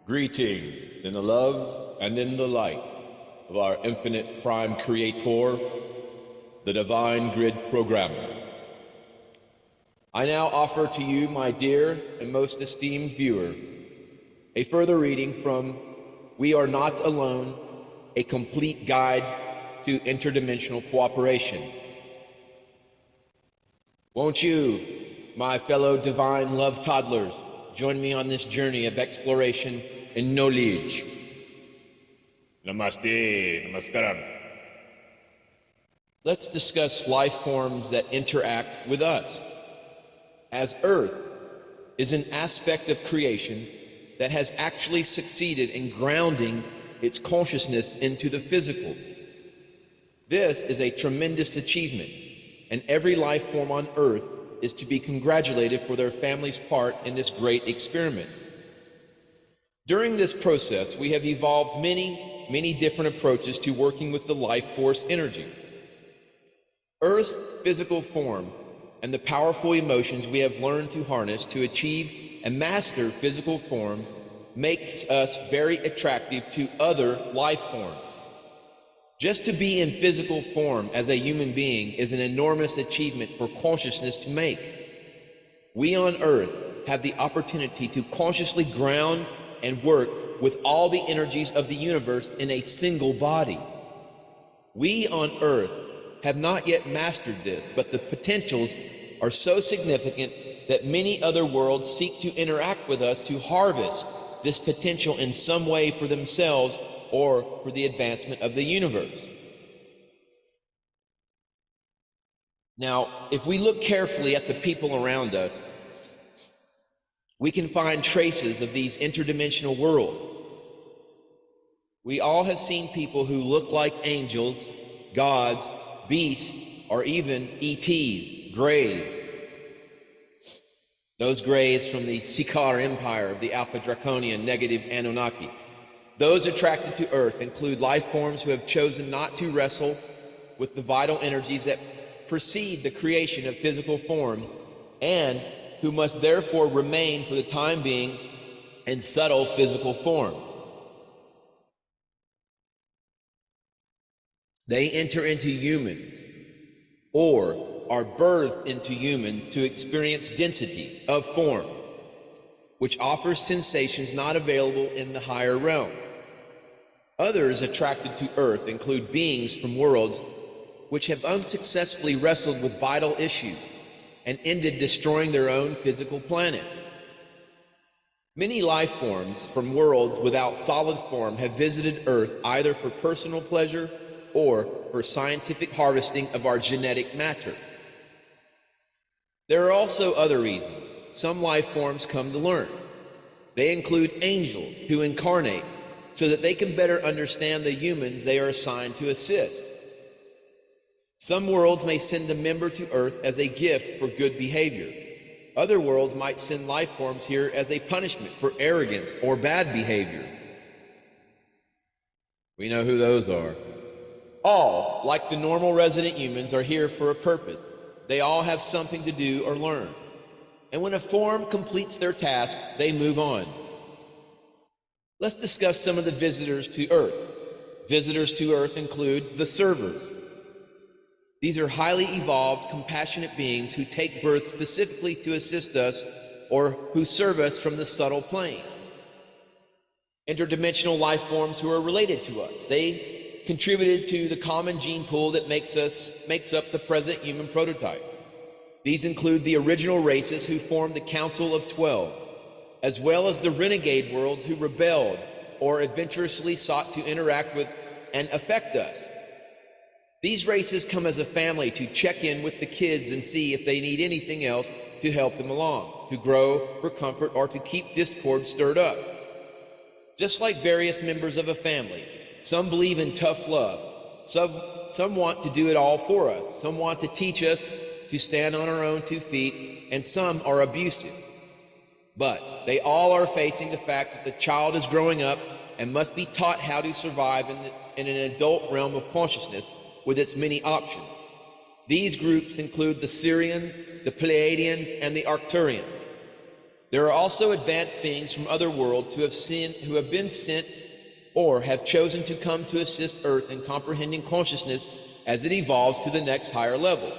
Greetings in the love and in the light of our infinite prime creator, the Divine Grid Programmer. I now offer to you, my dear and most esteemed viewer, a further reading from We Are Not Alone, a complete guide to interdimensional cooperation. Won't you, my fellow divine love toddlers, join me on this journey of exploration and knowledge? Namaste, namaskaram. Let's discuss life forms that interact with us. As Earth is an aspect of creation that has actually succeeded in grounding its consciousness into the physical. This is a tremendous achievement, and every life form on Earth is to be congratulated for their family's part in this great experiment. During this process, we have evolved many different approaches to working with the life force energy. Earth's physical form and the powerful emotions we have learned to harness to achieve and master physical form makes us very attractive to other life forms. Just to be in physical form as a human being is an enormous achievement for consciousness to make. We on Earth have the opportunity to consciously ground and work with all the energies of the universe in a single body. We on Earth have not yet mastered this, but the potentials are so significant that many other worlds seek to interact with us to harvest this potential in some way for themselves or for the advancement of the universe. Now, if we look carefully at the people around us, we can find traces of these interdimensional worlds. We all have seen people who look like angels, gods, beasts, or even ETs, Greys. Those Greys from the Sikaar Empire of the Alpha Draconian negative Anunnaki. Those attracted to Earth include life forms who have chosen not to wrestle with the vital energies that precede the creation of physical form and who must therefore remain for the time being in subtle physical form. They enter into humans or are birthed into humans to experience density of form, which offers sensations not available in the higher realm. Others attracted to Earth include beings from worlds which have unsuccessfully wrestled with vital issues and ended destroying their own physical planet. Many life forms from worlds without solid form have visited Earth either for personal pleasure or for scientific harvesting of our genetic matter. There are also other reasons some life forms come to learn. They include angels who incarnate so that they can better understand the humans they are assigned to assist. Some worlds may send a member to Earth as a gift for good behavior. Other worlds might send life forms here as a punishment for arrogance or bad behavior. We know who those are. All, like the normal resident humans, are here for a purpose. They all have something to do or learn. And when a form completes their task, they move on. Let's discuss some of the visitors to Earth. Visitors to Earth include the servers. These are highly evolved, compassionate beings who take birth specifically to assist us or who serve us from the subtle planes. Interdimensional life forms who are related to us. They contributed to the common gene pool that makes up the present human prototype. These include the original races who formed the Council of 12, as well as the renegade worlds who rebelled or adventurously sought to interact with and affect us. These races come as a family to check in with the kids and see if they need anything else to help them along, to grow, for comfort, or to keep discord stirred up. Just like various members of a family, some believe in tough love. Some want to do it all for us. Some want to teach us to stand on our own 2 feet, and some are abusive. But they all are facing the fact that the child is growing up and must be taught how to survive in an adult realm of consciousness with its many options. These groups include the Sirians, the Pleiadians, and the Arcturians. There are also advanced beings from other worlds who have been sent or have chosen to come to assist Earth in comprehending consciousness as it evolves to the next higher level.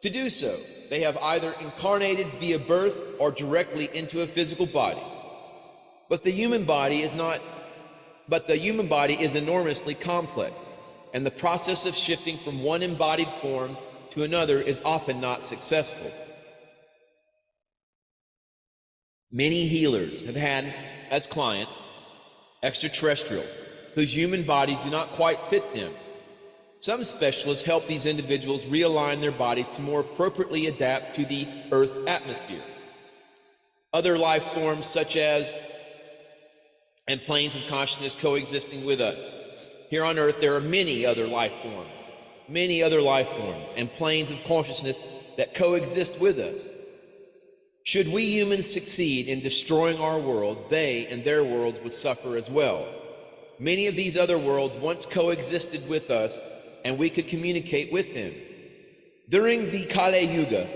To do so, they have either incarnated via birth or directly into a physical body. But the human body is enormously complex, and the process of shifting from one embodied form to another is often not successful. Many healers have had as client extraterrestrials whose human bodies do not quite fit them. Some specialists help these individuals realign their bodies to more appropriately adapt to the Earth's atmosphere. Other life forms such as and planes of consciousness coexisting with us. Here on Earth, there are many other life forms and planes of consciousness that coexist with us. Should we humans succeed in destroying our world, they and their worlds would suffer as well. Many of these other worlds once coexisted with us, and we could communicate with them. During the Kali Yuga,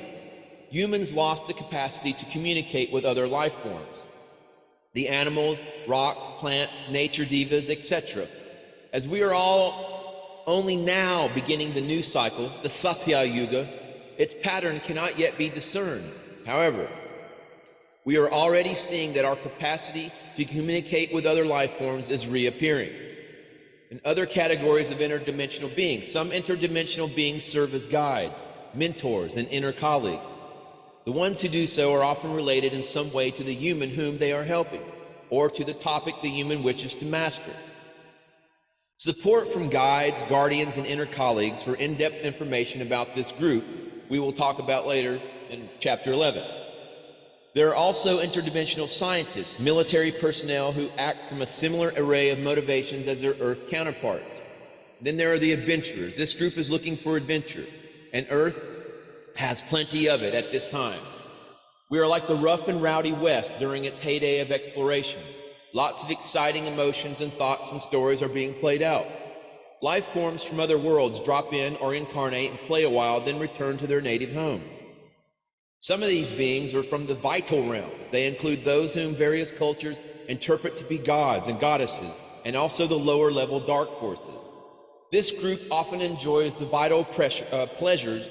humans lost the capacity to communicate with other life forms. The animals, rocks, plants, nature divas, etc. As we are all only now beginning the new cycle, the Satya Yuga, its pattern cannot yet be discerned. However, we are already seeing that our capacity to communicate with other life forms is reappearing. In other categories of interdimensional beings, some interdimensional beings serve as guides, mentors, and inner colleagues. The ones who do so are often related in some way to the human whom they are helping, or to the topic the human wishes to master. Support from guides, guardians, and inner colleagues for in-depth information about this group we will talk about later in Chapter 11. There are also interdimensional scientists, military personnel who act from a similar array of motivations as their Earth counterparts. Then there are the adventurers. This group is looking for adventure, and Earth has plenty of it at this time. We are like the rough and rowdy West during its heyday of exploration. Lots of exciting emotions and thoughts and stories are being played out. Life forms from other worlds drop in or incarnate and play a while, then return to their native home. Some of these beings are from the vital realms. They include those whom various cultures interpret to be gods and goddesses, and also the lower level dark forces. This group often enjoys the vital pleasures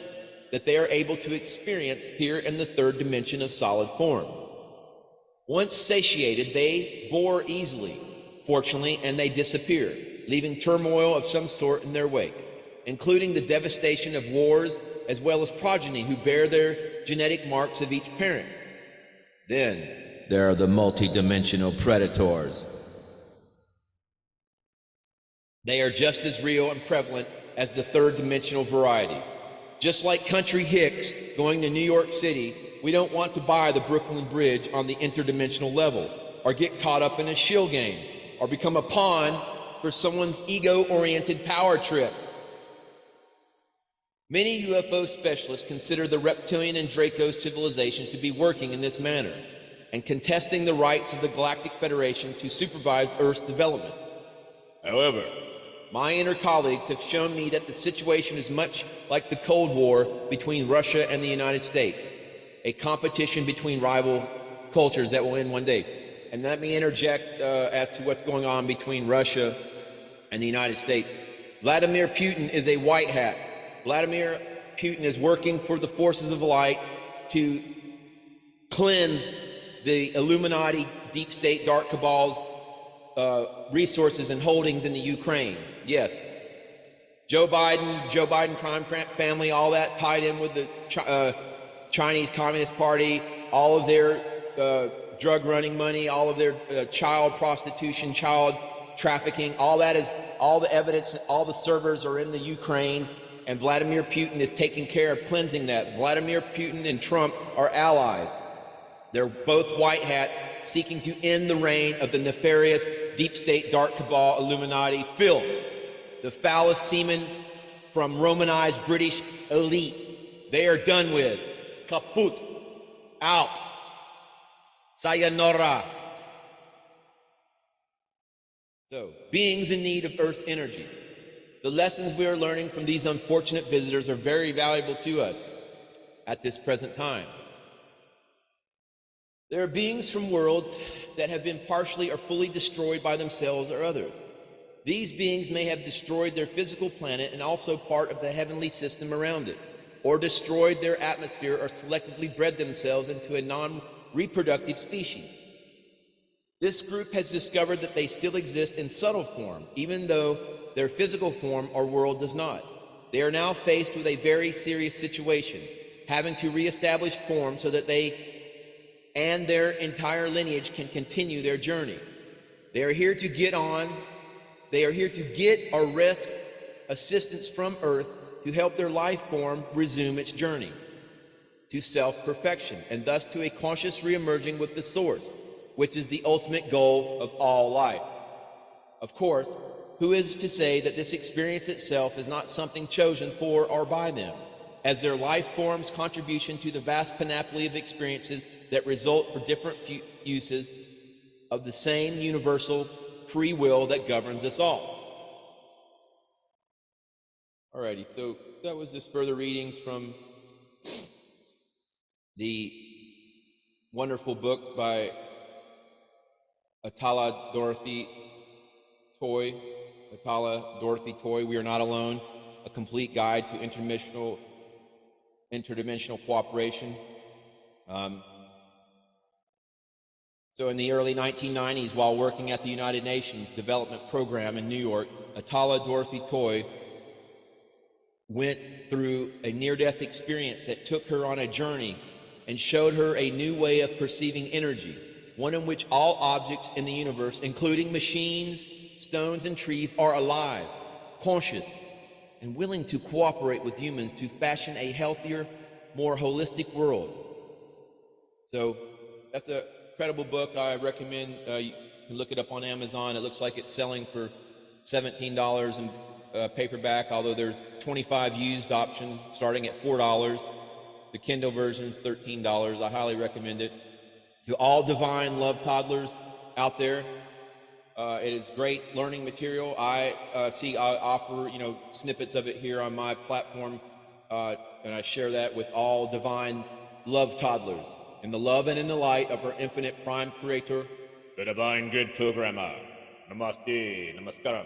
that they are able to experience here in the third dimension of solid form. Once satiated, they bore easily, fortunately, and they disappear, leaving turmoil of some sort in their wake, including the devastation of wars, as well as progeny who bear their genetic marks of each parent. Then there are the multi-dimensional predators. They are just as real and prevalent as the third dimensional variety. Just like Country Hicks going to New York City, we don't want to buy the Brooklyn Bridge on the interdimensional level, or get caught up in a shill game, or become a pawn for someone's ego-oriented power trip. Many UFO specialists consider the reptilian and Draco civilizations to be working in this manner and contesting the rights of the Galactic Federation to supervise Earth's development. However, my inner colleagues have shown me that the situation is much like the Cold War between Russia and the United States, a competition between rival cultures that will end one day. And let me interject as to what's going on between Russia and the United States. Vladimir Putin is a white hat. Vladimir Putin is working for the forces of light to cleanse the Illuminati, deep state, dark cabal's resources and holdings in the Ukraine. Yes. Joe Biden crime family, all that tied in with the Chinese Communist Party, all of their drug running money, all of their child prostitution, child trafficking, all that is, all the evidence, all the servers are in the Ukraine. And Vladimir Putin is taking care of cleansing that. Vladimir Putin and Trump are allies. They're both white hats seeking to end the reign of the nefarious deep state dark cabal Illuminati filth, the foulest semen from Romanized British elite. They are done with. Kaput. Out. Sayonara. So, beings in need of Earth's energy. The lessons we are learning from these unfortunate visitors are very valuable to us at this present time. There are beings from worlds that have been partially or fully destroyed by themselves or others. These beings may have destroyed their physical planet and also part of the heavenly system around it, or destroyed their atmosphere or selectively bred themselves into a non-reproductive species. This group has discovered that they still exist in subtle form, even though their physical form or world does not. They are now faced with a very serious situation, having to reestablish form so that they and their entire lineage can continue their journey. They are here to get or wrest assistance from Earth to help their life form resume its journey to self-perfection, and thus to a conscious reemerging with the source, which is the ultimate goal of all life. Of course, who is to say that this experience itself is not something chosen for or by them, as their life form's contribution to the vast panoply of experiences that result for different uses of the same universal free will that governs us all. Alrighty, so that was just further readings from the wonderful book by Atala Dorothy Toy, We Are Not Alone, A Complete Guide to Interdimensional Cooperation. So in the early 1990s, while working at the United Nations Development Program in New York, Atala Dorothy Toy went through a near-death experience that took her on a journey and showed her a new way of perceiving energy, one in which all objects in the universe, including machines, stones, and trees, are alive, conscious, and willing to cooperate with humans to fashion a healthier, more holistic world. So that's a incredible book. I recommend you can look it up on Amazon. It looks like it's selling for $17 in paperback, although there's 25 used options starting at $4. The Kindle version is $13. I highly recommend it. To all divine love toddlers out there, it is great learning material. I offer snippets of it here on my platform, and I share that with all divine love toddlers in the love and in the light of our infinite prime creator, the divine good programmer. Namaste, namaskaram.